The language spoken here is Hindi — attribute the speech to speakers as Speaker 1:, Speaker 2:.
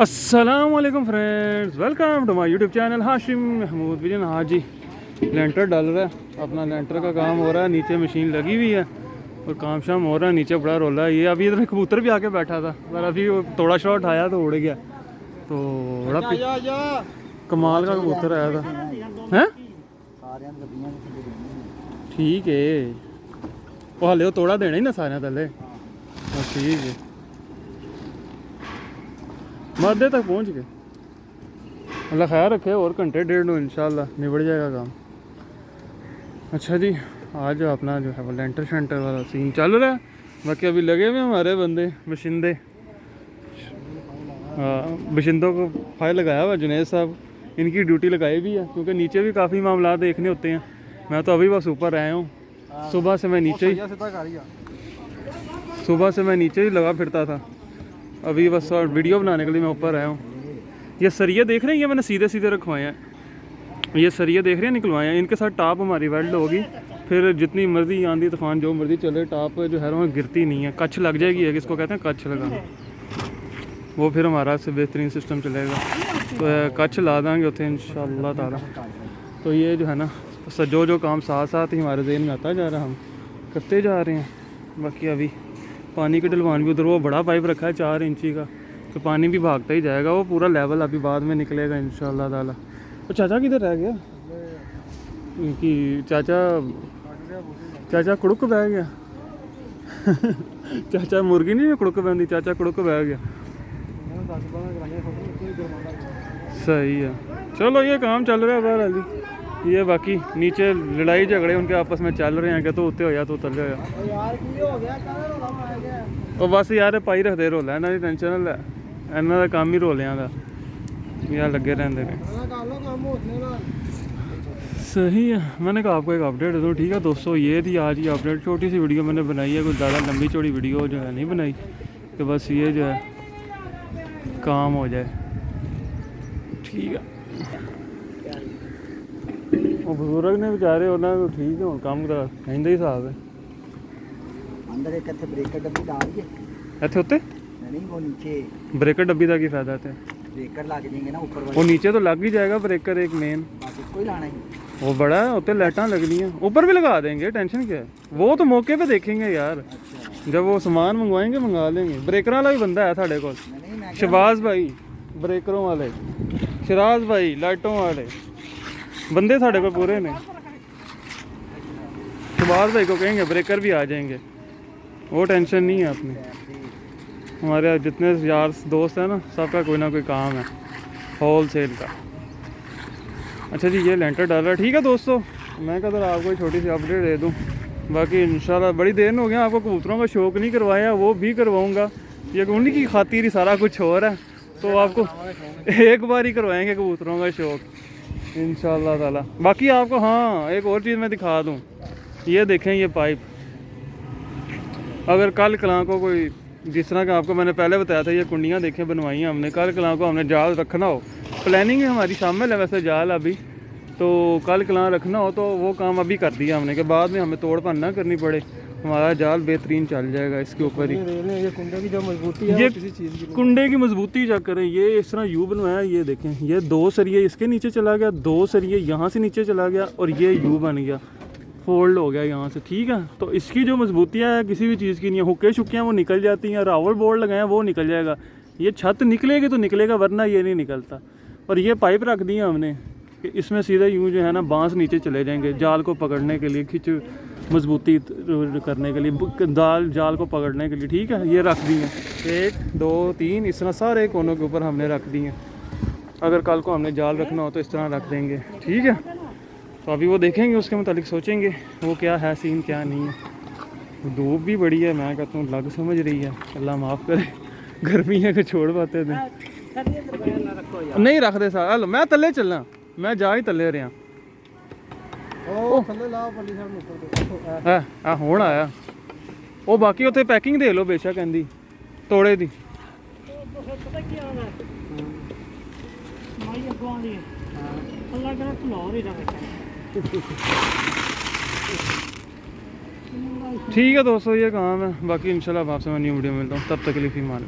Speaker 1: अस्सलाम वालेकुम friends, welcome to my YouTube channel Hashim Mahmood vision. हाँ जी, लेंटर डाल रहा है, अपना लेंटर का काम हो रहा है। नीचे मशीन लगी हुई है और काम शाम हो रहा है। नीचे बड़ा रोला है। ये अभी इधर कबूतर भी आके बैठा था, पर अभी वो थोड़ा शॉट आया तो उड़ गया। तो बड़ा कमाल का कबूतर आया था। हैं ठीक है, वो हाले वो तोड़ा देना ही ना सारे थले। ठीक है, मरदे तक पहुंच गए। अल्लाह ख्याल रखे, और घंटे डेढ़ में इंशाल्लाह निबड़ जाएगा काम। अच्छा जी, आज अपना जो है वो लेंटर शेंटर वाला सीन चल रहा है। बाकी अभी लगे हुए हमारे बंदे बशिंदे। बशिंदों को फाइल लगाया हुआ जुनेद साहब, इनकी ड्यूटी लगाई भी है क्योंकि नीचे भी काफ़ी मामला देखने होते हैं। मैं तो अभी बस ऊपर आया हूँ, सुबह से मैं नीचे ही लगा फिरता था। अभी बस और वीडियो बनाने के लिए मैं ऊपर आया हूँ। ये सरिये देख रहे हैं, ये मैंने सीधे सीधे रखवाए हैं। ये सरिये देख रहे हैं, निकलवाए हैं। इनके साथ टाप हमारी वेल्ड होगी, फिर जितनी मर्जी आंधी तूफान जो मर्जी चले, टाप जो है वो गिरती नहीं है। कच्छ लग जाएगी है, किसको कहते हैं कच्छ लगाना, वो फिर हमारा से बेहतरीन सिस्टम चलेगा। तो कच्छ ला देंगे उसे इंशाअल्लाह ताला। तो ये जो है ना, जो काम साथ साथ ही हमारे ज़हन में आता जा रहा है, हम करते जा रहे हैं। बाकी अभी पानी के डलवान भी उधर वो बड़ा पाइप रखा है 4 इंची का, तो पानी भी भागता ही जाएगा। वो पूरा लेवल अभी बाद में निकलेगा इंशाअल्लाह ताला। तो चाचा किधर रह गया कि चाचा कुड़क बह गया। चाचा मुर्गी नहीं कुड़क बहती, चाचा कुड़क बह गया। सही है, चलो ये काम चल रहा है बहरहाल। ये बाकी नीचे लड़ाई झगड़े उनके आपस में चल रहे हैं कि तो उत्ते हो या तो उतर जाए। और बस यार पाई रखते रोला, इन्हों की टेंशन लै, इन्हों का काम ही रोलियां का यार लगे रहते हैं। सही है, मैंने कहा आपको एक अपडेट दे दूँ। ठीक है दोस्तों, ये थी आज की अपडेट। छोटी सी वीडियो मैंने बनाई है, कोई ज़्यादा लंबी चौड़ी वीडियो जो है नहीं बनाई, कि बस ये जो है काम हो जाए। ठीक है, वो बुजुर्ग ने बेचारे उन्होंने ठीक है, काम का कहते ही हिसाब है।
Speaker 2: अंदर एक इत्थे ब्रेकर डब्बी डाल के
Speaker 1: इत्थे उत्ते
Speaker 2: नहीं, वो नीचे
Speaker 1: ब्रेकर डब्बी का की फायदा थे?
Speaker 2: ब्रेकर लग जाएंगे ना ऊपर वाले।
Speaker 1: वो नीचे तो लग ही जाएगा ब्रेकर, एक मेन
Speaker 2: कोई लाना है।
Speaker 1: वो बड़ा है, उत्ते लाइटां लगनी है, ऊपर भी लगा देंगे, टेंशन क्या है। वो तो मौके पे देखेंगे यार।
Speaker 2: अच्छा,
Speaker 1: जब वो सामान मंगवाएंगे मंगा लेंगे। ब्रेकर वाला भी बंदा है साढ़े को, शहबाज भाई ब्रेकरों वाले, शराज भाई लाइटों वाले, बंदे साढ़े को पूरे ने। शहबाज भाई को कहेंगे ब्रेकर भी आ जाएंगे, वो टेंशन नहीं है अपनी। हमारे जितने यार दोस्त हैं ना, सबका कोई ना कोई काम है होल सेल का। अच्छा जी, ये लेंटर डाल रहा है। ठीक है दोस्तों, मैं कहता आपको छोटी सी अपडेट दे दूं। बाकी इंशाल्लाह बड़ी देर हो गया, आपको कबूतरों का शौक़ नहीं करवाया, वो भी करवाऊंगा। ये उन्हीं की खातिर ही सारा कुछ हो रहा है, तो आपको एक बार ही करवाएंगे कबूतरों का शौक़ इंशाल्लाह ताला। बाकी आपको हाँ एक और चीज़ मैं दिखा दूँ, ये देखें ये पाइप। अगर कल कलां को कोई, जिस तरह का आपको मैंने पहले बताया था, ये कुंडियाँ देखें बनवाई हैं हमने। कल कलां को हमने जाल रखना हो, प्लानिंग है हमारी शामिल है वैसे जाल अभी, तो कल कलां रखना हो तो वो काम अभी कर दिया हमने, कि बाद में हमें तोड़ भन्न ना करनी पड़े, हमारा जाल बेहतरीन चल जाएगा इसके ऊपर ही।
Speaker 2: ये कुंडे की जो मजबूती है,
Speaker 1: ये कुंडे की मजबूती चेक करें। ये इस तरह यू बनवाया, ये देखें, ये 2 सरिये इसके नीचे चला गया, 2 सरिये यहाँ से नीचे चला गया, और ये यू बन गया, फोल्ड हो गया यहाँ से। ठीक है, तो इसकी जो मजबूतियाँ है किसी भी चीज़ की नहीं है। हुक्के शुक्कियाँ वो निकल जाती हैं, रावल बोर्ड लगाए वो निकल जाएगा। ये छत निकलेगी तो निकलेगा, वरना ये नहीं निकलता। और ये पाइप रख दिया हमने कि इसमें सीधे यूँ जो है ना बांस नीचे चले जाएंगे, जाल को पकड़ने के लिए, खिंच मजबूती करने के लिए, जाल को पकड़ने के लिए। ठीक है, ये रख दिए 1 2 3 इस तरह सारे कोनों के ऊपर हमने रख दिए। अगर कल को हमने जाल रखना हो तो इस तरह रख देंगे। ठीक है, तो अभी वो देखेंगे, उसके मुतालिक सोचेंगे वो क्या है सीन क्या नहीं है। धूप भी बड़ी है, मैं कहता हूँ लग समझ रही है, अल्लाह माफ़ करे। गर्मी है कि छोड़ पाते थे नहीं रखते सारा। हेलो मैं तले चलना, मैं जा ही तले रहा हुण आया। वो बाकी उत्थे पैकिंग दे लो बेशक कहती तोड़े दी। ठीक है दोस्तों, ये काम है। बाकी इंशाल्लाह आपसे मैं न्यू वीडियो मिलता हूँ, तब तक के लिए फी मान।